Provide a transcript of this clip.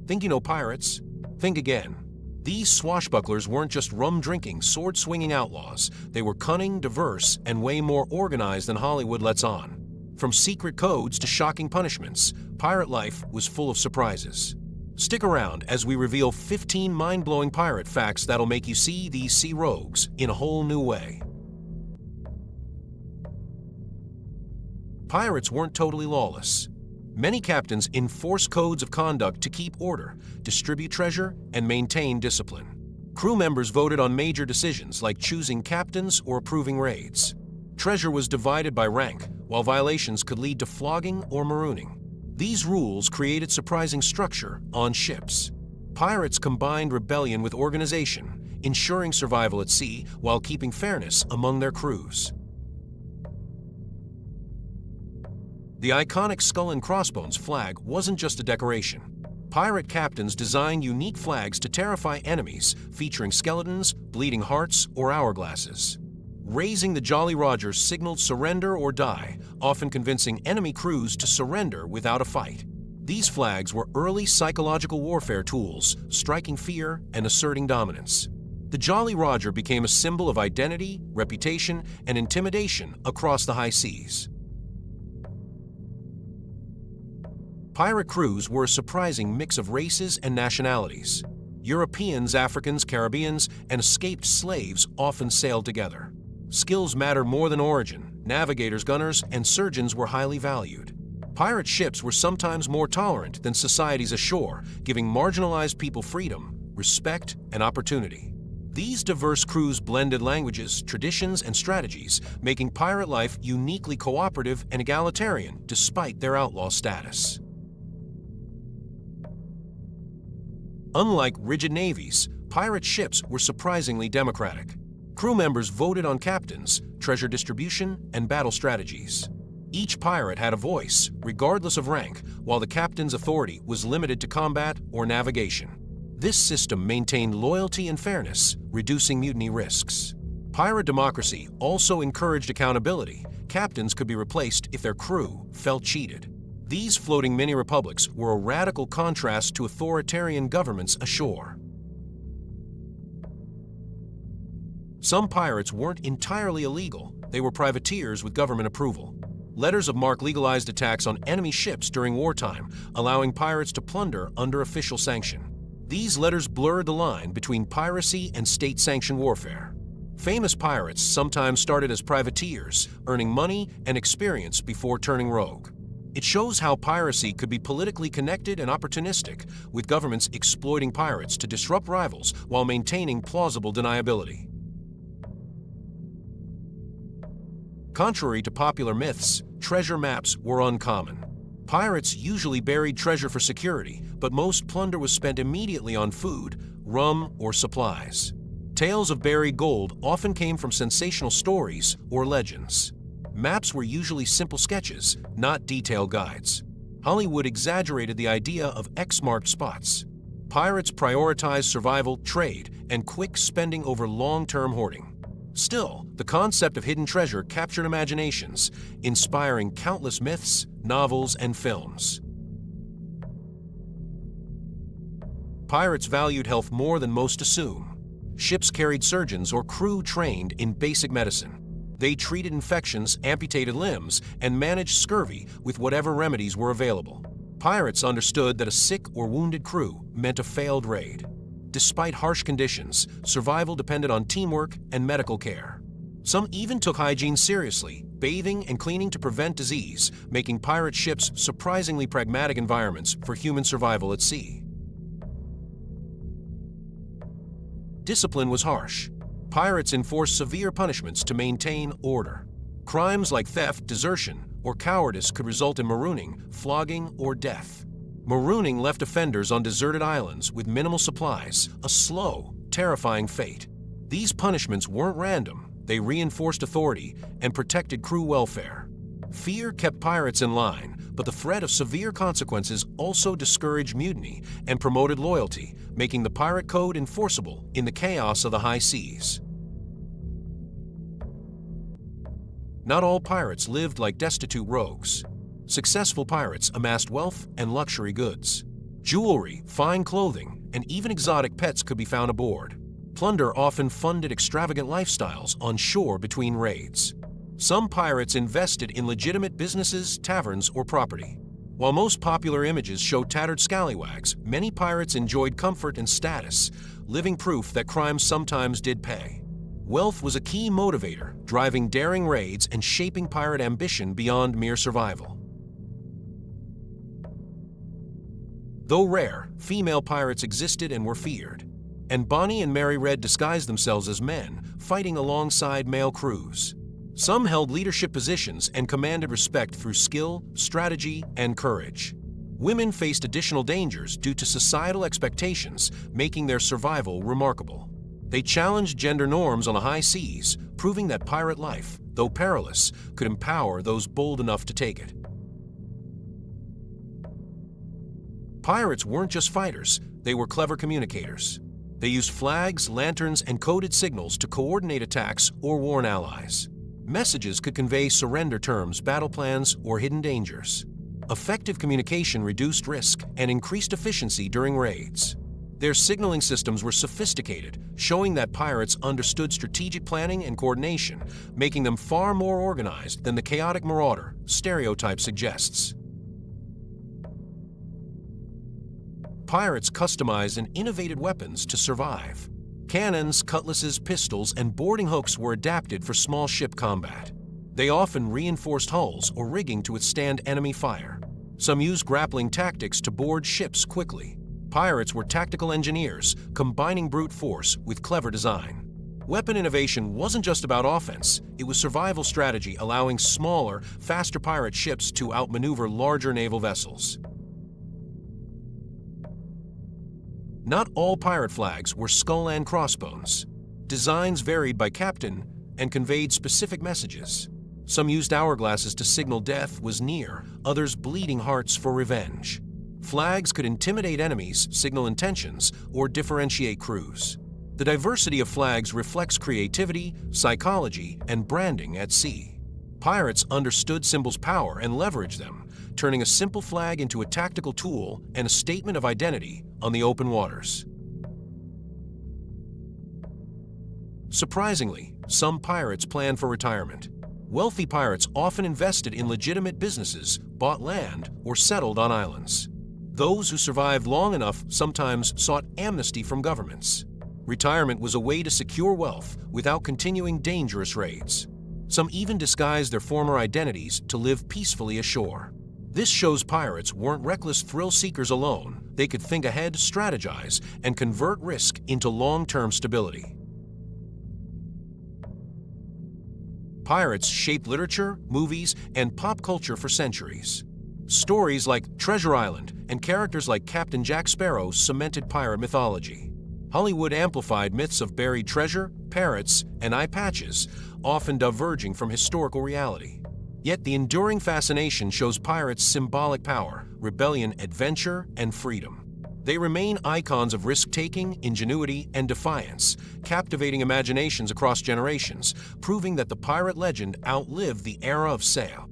Think you know pirates? Think again. These swashbucklers weren't just rum-drinking, sword-swinging outlaws. They were cunning, diverse, and way more organized than Hollywood lets on. From secret codes to shocking punishments, pirate life was full of surprises. Stick around as we reveal 15 mind-blowing pirate facts that'll make you see these sea rogues in a whole new way. Pirates weren't totally lawless. Many captains enforce codes of conduct to keep order, distribute treasure, and maintain discipline. Crew members voted on major decisions like choosing captains or approving raids. Treasure was divided by rank, while violations could lead to flogging or marooning. These rules created surprising structure on ships. Pirates combined rebellion with organization, ensuring survival at sea while keeping fairness among their crews. The iconic skull and crossbones flag wasn't just a decoration. Pirate captains designed unique flags to terrify enemies, featuring skeletons, bleeding hearts, or hourglasses. Raising the Jolly Rogers signaled surrender or die, often convincing enemy crews to surrender without a fight. These flags were early psychological warfare tools, striking fear and asserting dominance. The Jolly Roger became a symbol of identity, reputation, and intimidation across the high seas. Pirate crews were a surprising mix of races and nationalities. Europeans, Africans, Caribbeans, and escaped slaves often sailed together. Skills mattered more than origin. Navigators, gunners, and surgeons were highly valued. Pirate ships were sometimes more tolerant than societies ashore, giving marginalized people freedom, respect, and opportunity. These diverse crews blended languages, traditions, and strategies, making pirate life uniquely cooperative and egalitarian despite their outlaw status. Unlike rigid navies, pirate ships were surprisingly democratic. Crew members voted on captains, treasure distribution, and battle strategies. Each pirate had a voice, regardless of rank, while the captain's authority was limited to combat or navigation. This system maintained loyalty and fairness, reducing mutiny risks. Pirate democracy also encouraged accountability. Captains could be replaced if their crew felt cheated. These floating mini-republics were a radical contrast to authoritarian governments ashore. Some pirates weren't entirely illegal. They were privateers with government approval. Letters of marque legalized attacks on enemy ships during wartime, allowing pirates to plunder under official sanction. These letters blurred the line between piracy and state-sanctioned warfare. Famous pirates sometimes started as privateers, earning money and experience before turning rogue. It shows how piracy could be politically connected and opportunistic, with governments exploiting pirates to disrupt rivals while maintaining plausible deniability. Contrary to popular myths, treasure maps were uncommon. Pirates usually buried treasure for security, but most plunder was spent immediately on food, rum, or supplies. Tales of buried gold often came from sensational stories or legends. Maps were usually simple sketches, not detailed guides. Hollywood exaggerated the idea of X-marked spots. Pirates prioritized survival, trade, and quick spending over long-term hoarding. Still, the concept of hidden treasure captured imaginations, inspiring countless myths, novels, and films. Pirates valued health more than most assume. Ships carried surgeons or crew trained in basic medicine. They treated infections, amputated limbs, and managed scurvy with whatever remedies were available. Pirates understood that a sick or wounded crew meant a failed raid. Despite harsh conditions, survival depended on teamwork and medical care. Some even took hygiene seriously, bathing and cleaning to prevent disease, making pirate ships surprisingly pragmatic environments for human survival at sea. Discipline was harsh. Pirates enforced severe punishments to maintain order. Crimes like theft, desertion, or cowardice could result in marooning, flogging, or death. Marooning left offenders on deserted islands with minimal supplies, a slow, terrifying fate. These punishments weren't random. They reinforced authority and protected crew welfare. Fear kept pirates in line, but the threat of severe consequences also discouraged mutiny and promoted loyalty, making the pirate code enforceable in the chaos of the high seas. Not all pirates lived like destitute rogues. Successful pirates amassed wealth and luxury goods. Jewelry, fine clothing, and even exotic pets could be found aboard. Plunder often funded extravagant lifestyles on shore between raids. Some pirates invested in legitimate businesses, taverns, or property. While most popular images show tattered scallywags, many pirates enjoyed comfort and status, living proof that crime sometimes did pay. Wealth was a key motivator, driving daring raids and shaping pirate ambition beyond mere survival. Though rare, female pirates existed and were feared. And Bonnie and Mary Red disguised themselves as men, fighting alongside male crews. Some held leadership positions and commanded respect through skill, strategy, and courage. Women faced additional dangers due to societal expectations, making their survival remarkable. They challenged gender norms on the high seas, proving that pirate life, though perilous, could empower those bold enough to take it. Pirates weren't just fighters, they were clever communicators. They used flags, lanterns, and coded signals to coordinate attacks or warn allies. Messages could convey surrender terms, battle plans, or hidden dangers. Effective communication reduced risk and increased efficiency during raids. Their signaling systems were sophisticated, showing that pirates understood strategic planning and coordination, making them far more organized than the chaotic marauder stereotype suggests. Pirates customized and innovated weapons to survive. Cannons, cutlasses, pistols, and boarding hooks were adapted for small ship combat. They often reinforced hulls or rigging to withstand enemy fire. Some used grappling tactics to board ships quickly. Pirates were tactical engineers, combining brute force with clever design. Weapon innovation wasn't just about offense, it was survival strategy, allowing smaller, faster pirate ships to outmaneuver larger naval vessels. Not all pirate flags were skull and crossbones. Designs varied by captain and conveyed specific messages. Some used hourglasses to signal death was near, others bleeding hearts for revenge. Flags could intimidate enemies, signal intentions, or differentiate crews. The diversity of flags reflects creativity, psychology, and branding at sea. Pirates understood symbols' power and leveraged them, turning a simple flag into a tactical tool and a statement of identity on the open waters. Surprisingly, some pirates planned for retirement. Wealthy pirates often invested in legitimate businesses, bought land, or settled on islands. Those who survived long enough sometimes sought amnesty from governments. Retirement was a way to secure wealth without continuing dangerous raids. Some even disguised their former identities to live peacefully ashore. This shows pirates weren't reckless thrill seekers alone. They could think ahead, strategize, and convert risk into long-term stability. Pirates shaped literature, movies, and pop culture for centuries. Stories like Treasure Island and characters like Captain Jack Sparrow cemented pirate mythology. Hollywood amplified myths of buried treasure, parrots, and eye patches, often diverging from historical reality. Yet the enduring fascination shows pirates' symbolic power, rebellion, adventure, and freedom. They remain icons of risk-taking, ingenuity, and defiance, captivating imaginations across generations, proving that the pirate legend outlived the era of sail.